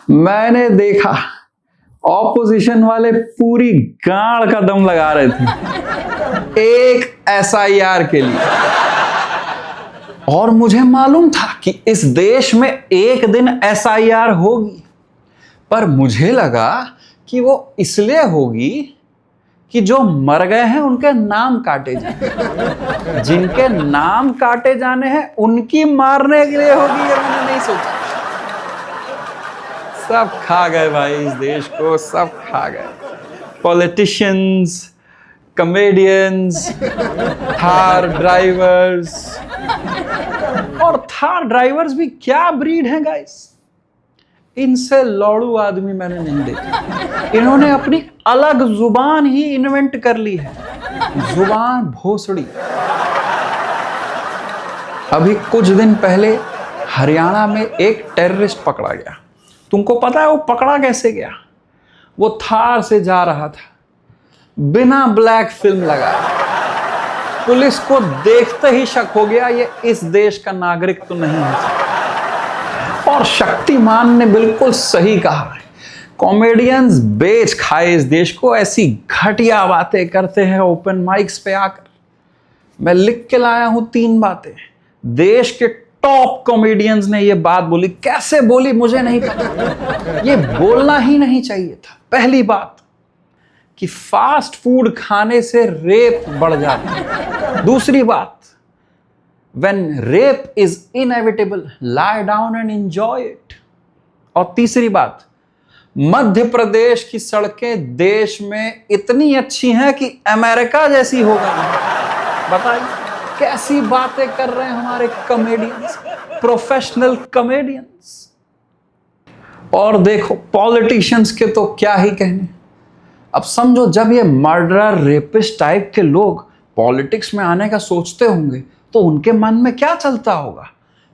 मैंने देखा ऑपोजिशन वाले पूरी गाड़ का दम लगा रहे थे एक एसआईआर के लिए, और मुझे मालूम था कि इस देश में एक दिन एसआईआर होगी, पर मुझे लगा कि वो इसलिए होगी कि जो मर गए हैं उनके नाम काटे जाए, जिनके नाम काटे जाने हैं उनकी मारने के लिए होगी, ये मैंने नहीं सोचा। सब खा गए भाई, इस देश को सब खा गए। Politicians, comedians, Thar drivers. और थार ड्राइवर्स भी क्या ब्रीड हैं गाइस, इनसे लौड़ू आदमी मैंने नहीं देखा। इन्होंने अपनी अलग जुबान ही इन्वेंट कर ली है, जुबान भोसड़ी। अभी कुछ दिन पहले हरियाणा में एक टेररिस्ट पकड़ा गया। तुमको पता है वो पकड़ा कैसे गया? वो थार से जा रहा था, बिना ब्लैक फिल्म लगाए। पुलिस को देखते ही शक हो गया ये इस देश का नागरिक तो नहीं है। और शक्तिमान ने बिल्कुल सही कहा है, कॉमेडियंस बेच खाए इस देश को, ऐसी घटिया बातें करते हैं ओपन माइक्स पे आकर। मैं लिख के लाया हूं 3 बातें। देश के टॉप कॉमेडियंस ने ये बात बोली, कैसे बोली मुझे नहीं पता, ये बोलना ही नहीं चाहिए था। पहली बात कि फास्ट फूड खाने से रेप बढ़ जाता है। दूसरी बात, when rape is inevitable, lie down and enjoy it। और तीसरी बात, मध्य प्रदेश की सड़कें देश में इतनी अच्छी हैं कि अमेरिका जैसी हो गई। बताइए कैसी बातें कर रहे हैं हमारे कॉमेडियंस, प्रोफेशनल कॉमेडियंस। और देखो पॉलिटिशियंस के तो क्या ही कहने। अब समझो जब ये मर्डरर, रेपिस्ट टाइप के लोग पॉलिटिक्स में आने का सोचते होंगे तो उनके मन में क्या चलता होगा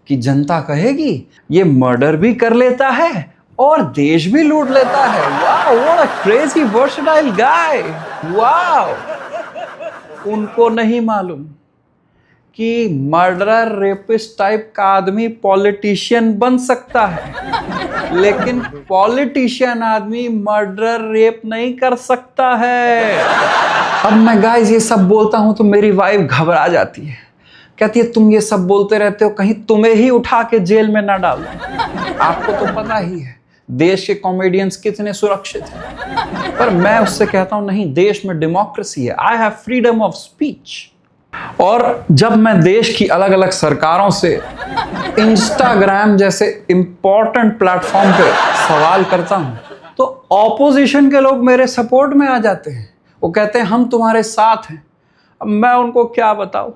कि जनता कहेगी ये मर्डर भी कर लेता है और देश भी लूट लेता है। Wow, what a crazy versatile guy. Wow, उनको नहीं मालूम कि मर्डरर, रेपिस्ट टाइप का आदमी पॉलिटिशियन बन सकता है, लेकिन पॉलिटिशियन आदमी मर्डरर, रेप नहीं कर सकता है। अब मैं गाइस ये सब बोलता हूं तो मेरी वाइफ घबरा जाती है, कहती है तुम ये सब बोलते रहते हो, कहीं तुम्हें ही उठा के जेल में ना डाल दो। आपको तो पता ही है देश के कॉमेडियंस कितने सुरक्षित हैं, पर मैं उससे कहता हूं नहीं, देश में डेमोक्रेसी है, I have freedom of speech. और जब मैं देश की अलग अलग सरकारों से इंस्टाग्राम जैसे इंपॉर्टेंट प्लेटफॉर्म पे सवाल करता हूं तो ऑपोजिशन के लोग मेरे सपोर्ट में आ जाते हैं। वो कहते हैं हम तुम्हारे साथ हैं। अब मैं उनको क्या बताऊं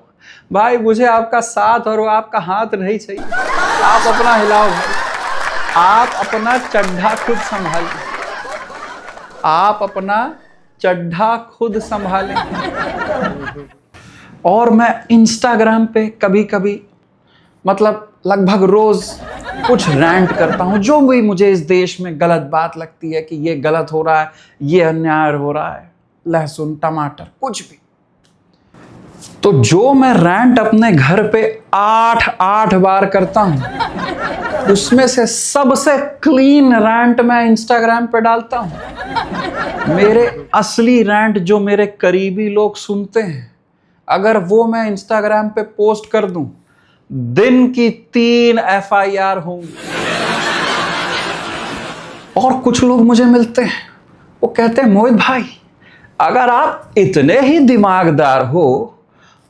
भाई, मुझे आपका साथ और आपका हाथ नहीं चाहिए। आप अपना हिलाओ भाई, आप अपना चड्ढा खुद संभालिए, आप अपना चड्ढा खुद संभालें। और मैं इंस्टाग्राम पे कभी कभी मतलब लगभग रोज कुछ रैंट करता हूं, जो भी मुझे इस देश में गलत बात लगती है कि ये गलत हो रहा है, ये अन्याय हो रहा है, लहसुन, टमाटर, कुछ भी। तो जो मैं रैंट अपने घर पे 8 बार करता हूं, उसमें से सबसे क्लीन रैंट मैं इंस्टाग्राम पे डालता हूं। मेरे असली रैंट जो मेरे करीबी लोग सुनते हैं, अगर वो मैं इंस्टाग्राम पे पोस्ट कर दूं, दिन की 3 FIR होंगी। और कुछ लोग मुझे मिलते हैं, वो कहते हैं मोहित भाई अगर आप इतने ही दिमागदार हो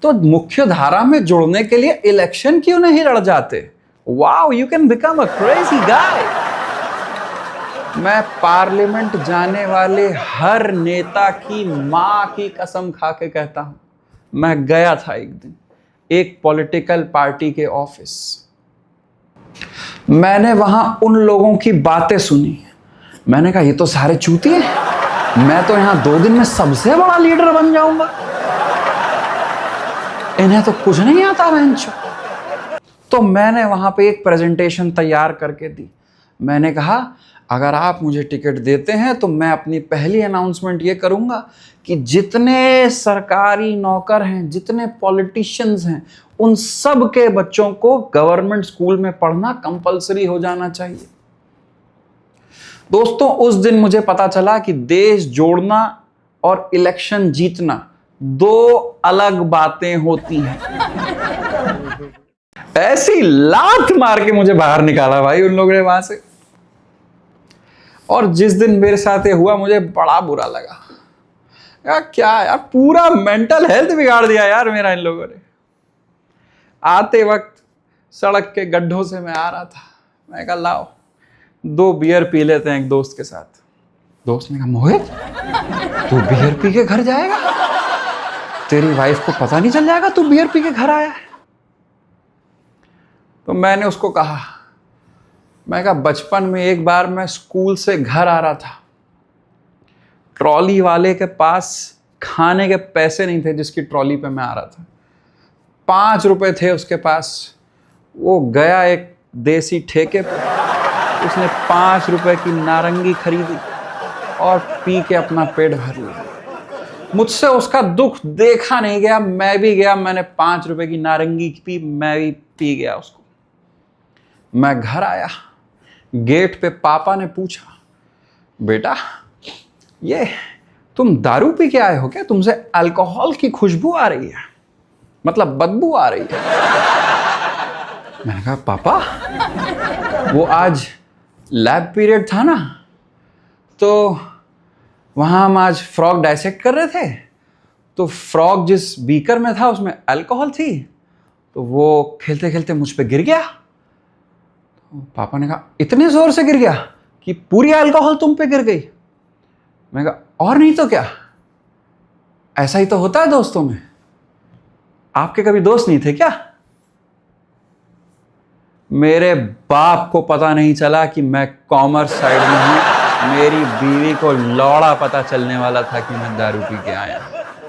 तो मुख्य धारा में जुड़ने के लिए इलेक्शन क्यों नहीं लड़ जाते? Wow, you can become a crazy guy. मैं पार्लियामेंट जाने वाले हर नेता की मां की कसम खा के कहता हूं, मैं गया था एक दिन एक पॉलिटिकल पार्टी के ऑफिस, मैंने वहां उन लोगों की बातें सुनी। मैंने कहा ये तो सारे चूतिए हैं, मैं तो यहां 2 दिन में सबसे बड़ा लीडर बन जाऊंगा, इन्हें तो कुछ नहीं आता बहनचोद। तो मैंने वहां पे एक प्रेजेंटेशन तैयार करके दी। मैंने कहा अगर आप मुझे टिकट देते हैं तो मैं अपनी पहली अनाउंसमेंट ये करूंगा कि जितने सरकारी नौकर हैं, जितने पॉलिटिशियंस हैं, उन सब के बच्चों को गवर्नमेंट स्कूल में पढ़ना कंपलसरी हो जाना चाहिए। दोस्तों, उस दिन मुझे पता चला कि देश जोड़ना और इलेक्शन जीतना दो अलग बातें होती हैं। ऐसी लात मार के मुझे बाहर निकाला भाई उन लोगों ने वहां से। और जिस दिन मेरे साथ ये हुआ मुझे बड़ा बुरा लगा। यार क्या यार, पूरा मेंटल हेल्थ बिगाड़ दिया यार मेरा इन लोगों ने। आते वक्त सड़क के गड्ढों से मैं आ रहा था, मैं कहा लाओ 2 बियर पी लेते हैं एक दोस्त के साथ। दोस्त ने कहा मोहित, तू बियर पी के घर जाएगा? तेरी वाइफ को पता नहीं चल जाएगा तू बियर पी के घर आया है? तो मैंने उसको कहा, मैं कहा बचपन में एक बार मैं स्कूल से घर आ रहा था, ट्रॉली वाले के पास खाने के पैसे नहीं थे जिसकी ट्रॉली पे मैं आ रहा था। 5 रुपए थे उसके पास। वो गया एक देसी ठेके पे, उसने 5 रुपए की नारंगी खरीदी और पी के अपना पेट भर लिया। मुझसे उसका दुख देखा नहीं गया, मैं भी गया, मैंने 5 रुपए की नारंगी पी, मैं भी पी गया उसको। मैं घर आया, गेट पे पापा ने पूछा, बेटा ये तुम दारू पी के आए हो क्या? तुमसे अल्कोहल की खुशबू आ रही है, मतलब बदबू आ रही है। मैंने कहा पापा, वो आज लैब पीरियड था ना, तो वहाँ हम आज फ्रॉग डाइसेक्ट कर रहे थे, तो फ्रॉग जिस बीकर में था उसमें अल्कोहल थी, तो वो खेलते खेलते मुझ पे गिर गया। तो पापा ने कहा इतने जोर से गिर गया कि पूरी अल्कोहल तुम पे गिर गई? मैं कहा और नहीं तो क्या, ऐसा ही तो होता है दोस्तों में। आपके कभी दोस्त नहीं थे क्या? मेरे बाप को पता नहीं चला कि मैं कॉमर्स साइड में हूं। मेरी बीवी को लौड़ा पता चलने वाला था कि मैं दारू पी के आया।